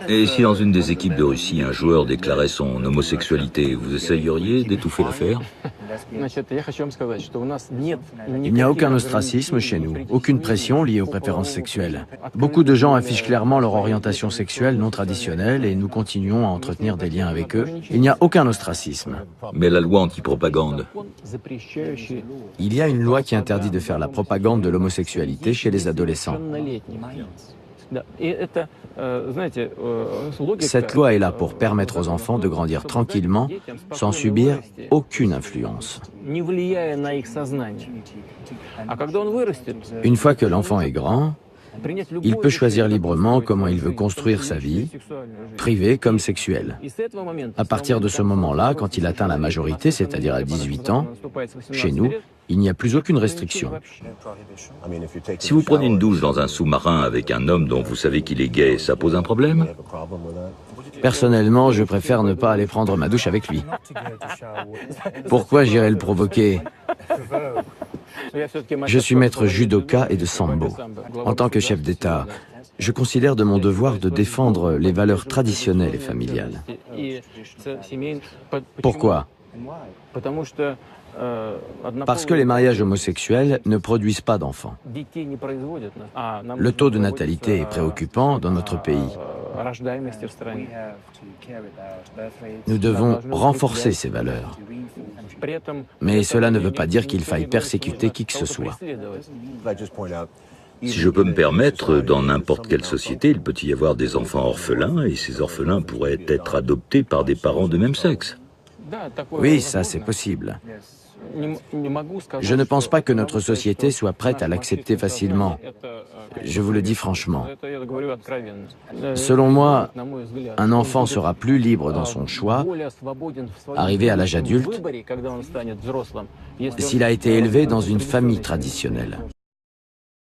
Et si dans une des équipes de Russie, un joueur déclarait son homosexualité, vous essayeriez d'étouffer l'affaire? Il n'y a aucun ostracisme chez nous, aucune pression liée aux préférences sexuelles. Beaucoup de gens affichent clairement leur orientation sexuelle non traditionnelle et nous continuons à entretenir des liens avec eux. Il n'y a aucun ostracisme. Mais la loi anti-propagande, Il y a une loi qui interdit de faire la propagande de l'homosexualité chez les adolescents. Cette loi est là pour permettre aux enfants de grandir tranquillement, sans subir aucune influence. Une fois que l'enfant est grand, il peut choisir librement comment il veut construire sa vie, privée comme sexuelle. À partir de ce moment-là, quand il atteint la majorité, c'est-à-dire à 18 ans, chez nous, il n'y a plus aucune restriction. si vous prenez une douche dans un sous-marin avec un homme dont vous savez qu'il est gay, ça pose un problème? Personnellement, je préfère ne pas aller prendre ma douche avec lui. Pourquoi j'irais le provoquer? Je suis maître judoka et de sambo. En tant que chef d'État, je considère de mon devoir de défendre les valeurs traditionnelles et familiales. Pourquoi? Parce que les mariages homosexuels ne produisent pas d'enfants. Le taux de natalité est préoccupant dans notre pays. Nous devons renforcer ces valeurs. Mais cela ne veut pas dire qu'il faille persécuter qui que ce soit. Si je peux me permettre, dans n'importe quelle société, il peut y avoir des enfants orphelins, et ces orphelins pourraient être adoptés par des parents de même sexe. Oui, ça c'est possible. Je ne pense pas que notre société soit prête à l'accepter facilement. Je vous le dis franchement. Selon moi, un enfant sera plus libre dans son choix, arrivé à l'âge adulte, s'il a été élevé dans une famille traditionnelle.